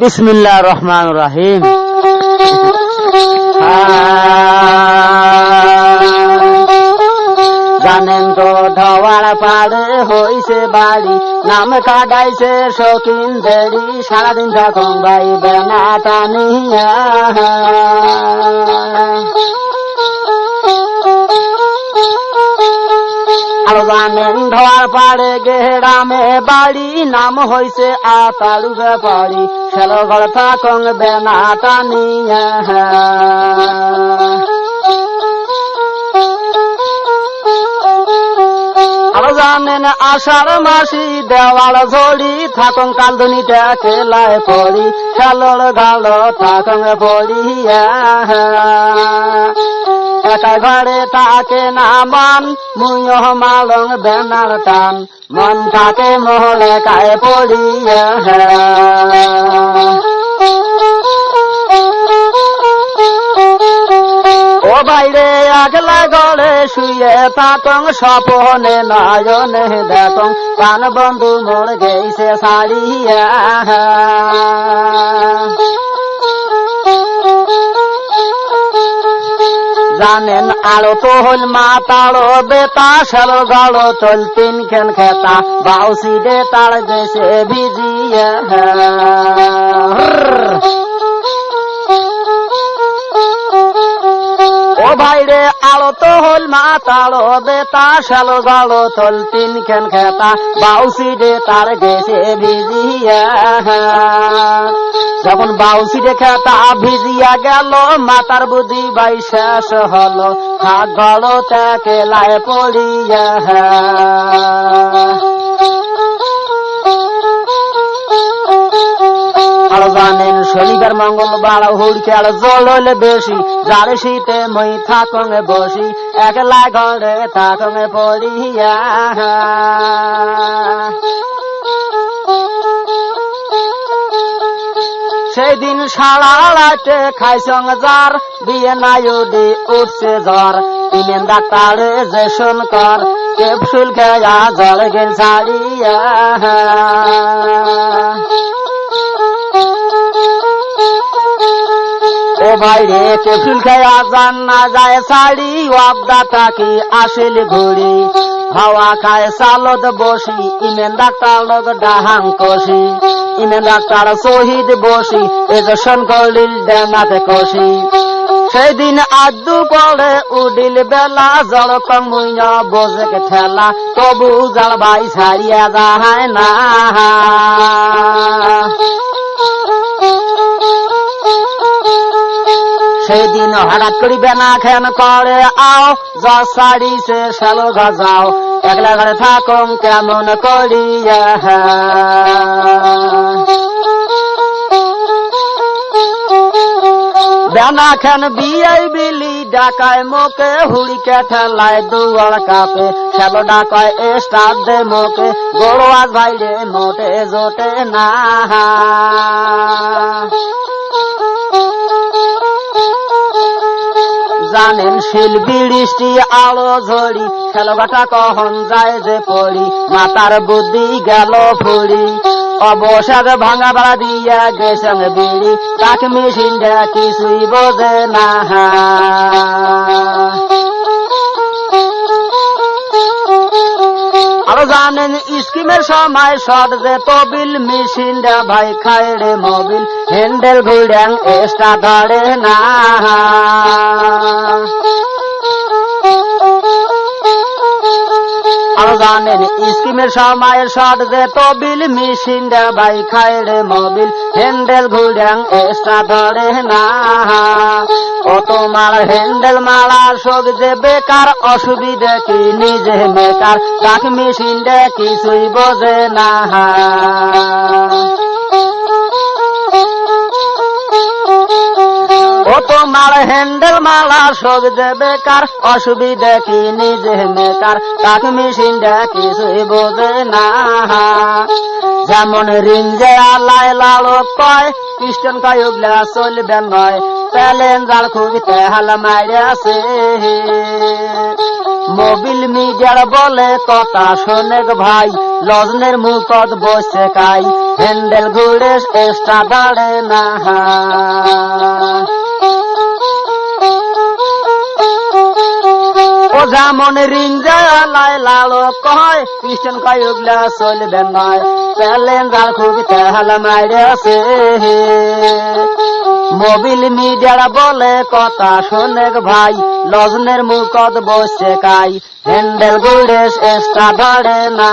বিসমিল্লাহির রহমানির রহিম। জানেন তো ধওয়ার পাড়ে হইছে বাড়ি, নাম কাটাইছে শৌখিন দেরি, সারাদিন থাকুন ভাই বেনা টানিয়া। আর জানেন ধোয়ার পাড়ে গেরামে বাড়ি, নাম হইছে আতালু ব্যাপারি, ছেলো ঘর থাকুন বেনা টানিয়া। আর জানেন আষাঢ় মাসি দেওয়াল ঝড়ি, থাকুন কালদুনিটা খেলায় পড়ি, খেলোর গালো থাকুন পড়িয়া। একা ঘরে থাকে না মান, মুইহ মালং বেনার টান, মন থাকে মহলে কায় পড়িয়া। ও বাইরে আগলা গড়ে শুয়ে থাকং, স্বপনে নয়নে দেখং, প্রাণ বন্ধু মোর গেছে সারিয়া। জানেন আলো তো হল মাতাড়ো বেতা, শেলো গাড়ো চলতিন খেন খেতা, বাউসি দে তার গেছে ভিজিয়া। ও ভাইরে আলো তো হল মাতাড়ো বেতা, শেলো গাড়ো চলতিন খেন খেতা, বাউসি দে তার গেছে ভিজিয়া। যখন বাউসি রেখা তা ভিজিয়া গেল, মাতার বুদ্ধি বাই শেষ হলো, হাত গড় তাকে লাই পড়িয়া। আর জানেন শনিবার মঙ্গলবার হুড়কেল জল হইলে বেশি, যার শীতে মই থাকুন বসি, একলা ঘরে থাকুন পড়িয়া। সেদিন সারা রাতে খাইছং যার, বিয়ে নাইডি উঠছে জ্বর, ইমেন ডাক্তারে জেশন কর, ক্যাপসুল খেয়া জল গেল ছাড়িয়া। ও ভাইরে ক্যাপসুল খেয়া জান না যায় শাড়ি, ওয়াবদা থাকি আসিল ঘুরি, হাওয়া খায় সালদ বসি, ইমেন ডাক্তার লোক ডাহাং কষি, ইমেন ডাক্তার শহীদ বসি, এজেশন করলিল ডেনাতে কষি। সেদিন আদু পড়ে উডিল বেলা, জল কমুইয়া বোঝে ঠেলা, তবু জাল ভাই ছাড়িয়া যায় না। সেদিন হঠাৎ করি বেনা খেন করে আও, যা শাড়ি সে শালো গাজাও, একলা ঘরে থাকুন কেমন করিয়া। বেনা খেন বিয়াই বিলি ডাকায় মোকে, হুড়িকে ঠেলায় দুয়ার কাপে, শ্যালো ডাকায় স্টার দে মোকে, গোড়াজ ভাইরে মোটে জোটে না। জানেন শিল্পী বৃষ্টি আলো ঝড়ি, খেলোঘাটা কখন যায় যে পড়ি, মাতার বুদ্ধি গেল ফুরি, অবসাদ ভাঙা বাড়া দিয়া গেছেন বিড়ি, তাকে মেশিন কিছুই বোঝে না। আর জানেন স্কিমের সময় শর্ট যে তবিল, মেশিন ভাই খায় রে মোবিল, হ্যান্ডেল ঘুরাং এক্সট্রা ধরে না। আর জানেন স্কিমের সময় শর্ট যে তবিল, মেশিন ভাই খায় রে মোবিল, হ্যান্ডেল ঘুরাং এক্সট্রা ধরে না। ও তোমার হ্যান্ডেল মারা শোক যে বেকার, অসুবিধে কি নিজে মেকার, তাকে মেশিন কিছুই বোঝে না। ও তোমার হ্যান্ডেল মালা শোক যে বেকার, অসুবিধে কি নিজে মেকার, তাকে মেশিন কিছুই বোঝে না। যেমন রিং যে আলাই লালো কয়, পিস্টন কয় উগলা চলবে নয়, প্যালেন জাল খুবই তেহাল মারিয়াছে। মোবিল মিডিয়ার বলে কথা শোনেক ভাই, লজনের মুখত বসে কাই, হ্যান্ডেল ঘুরে এক্সট্রা দাঁড়ে না। ও যেমন রিঞ্জা লাই লালো কয়, খ্রিস্টান কয় উগলা চলবে নয়, প্যালেন্ডার খুব তেহাল মাইরেছে। মোবিল মিডিয়ার বলে কথা শোনেক ভাই, লজনের মুখত বসে কাই, হ্যান্ডেল ঘুরে এক্সট্রা দাঁড়ে না।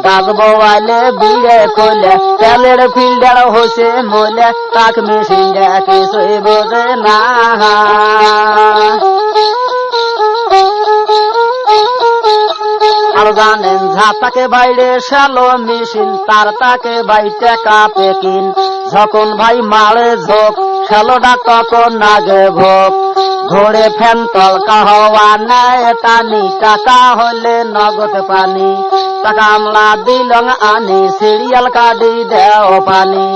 গাছ বোয়ালে বিড়ে কইলে, তেলের ফিল্ডার হয়েছে মলে, কাক মেশিন কিছুই বোঝে না। আর জানেন ঝাঁতাকে বাইরে শ্যালো মেশিন, তার তাকে বাই টেকা পেকিন, যখন ভাই মারে ঝোঁক শ্যালোটা তখন নাগে ভোগ, ঘোরে ফ্যান তলকা হওয়া নেয় টানি, টাকা হলে নগদ পানি, টাকা আমলা দিলং আনি, সিরিয়াল কাটি দেও পানি,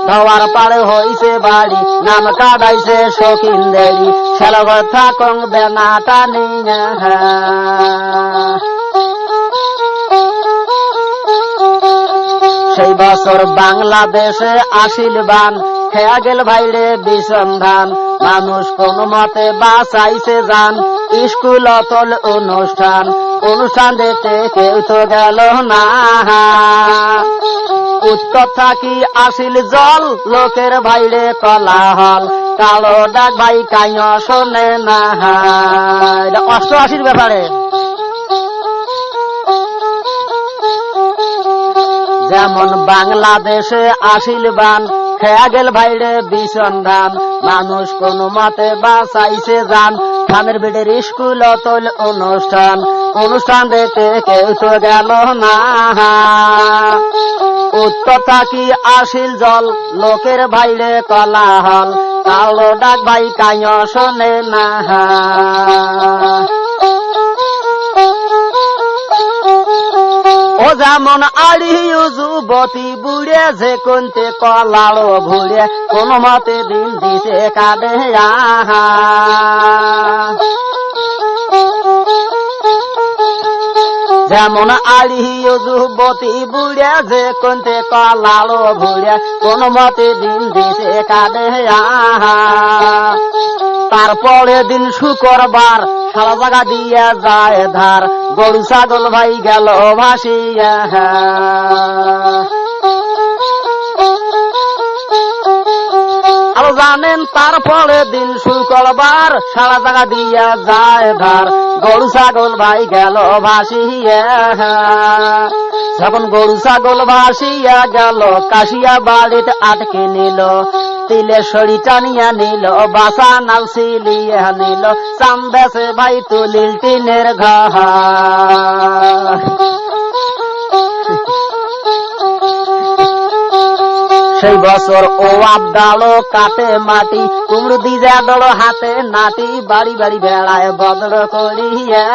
ধোয়ার পাড়ে হইছে বাড়ি, নাম কাটাইছে শৌখিন দেরি, শ্যালো থাকং বেনা টানি। সেই বছর বাংলাদেশে আসিল বান, খেয়া গেল ভাইরে বিসন্ধান, মানুষ কোন মতে বাঁচাইছে যান, স্কুল অতল অনুষ্ঠান, অনুষ্ঠান দেখতে কেউ তো গেল না। উত্তর থাকি আসিল জল, লোকের ভাইরে কলাহল, কালো ডাক ভাই কাইয় শোনে না। 88 ব্যাপারে যেমন বাংলাদেশে আসিল বান, খেয়া গেল ভাইরে বিসন্ধান, মানুষ কোন মতে বাঁচাইছে যান, খামের বেডের স্কুল অতল অনুষ্ঠান, অনুষ্ঠান দেখতে কেউ তো গেল না। উত্তর থাকি আসিল জল, লোকের ভাইরে কলাহল, কালো ডাক ভাই কাইয় শোনে না। ও যেমন আড়ি যুবতী বুড়ে, যে কোনতে কলালো ঘুরে, কোন মতে দিন দিছে কাঁদে। যেমন আড়ি যুবতী বুড়ে, যে কোনতে কলালো ঘুরে, কোন মতে দিন দিছে কাঁদে। তারপরে দিন শুক্রবার, সারা জায়গা দিয়ে যায় ধার, গরু ছাগল ভাই গেল ভাসিয়া। আর জানেন তারপরে দিন শুক্রবার, সারা জায়গা দিয়া যায় ধার, গরু ছাগল ভাই গেল ভাসিয়া। যখন গরু ছাগল ভাসিয়া গেল, কাশিয়া বাড়িতে আটকে নিল, তিলে সরি টানিয়া নিল, বাসা নাল সিলিয়া নিল, চান্দেছে ভাই তুলিল টিনের ঘর। সেই বছর ও আবদালো কাটে মাটি, কুমড়ো দিজা দড় হাতে নাটি, বাড়ি বাড়ি বেড়ায় বদল করিয়া।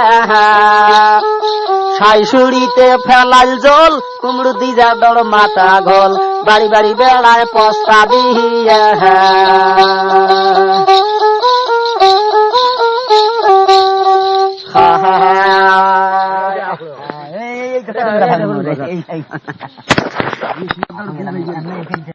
শাশুড়িতে ফেলাল জল, কুমড়ো দিজা দড় মাথা ঘোল, বাড়ি বাড়ি বেড়ায় পস্তা দিয়া। হা হা হা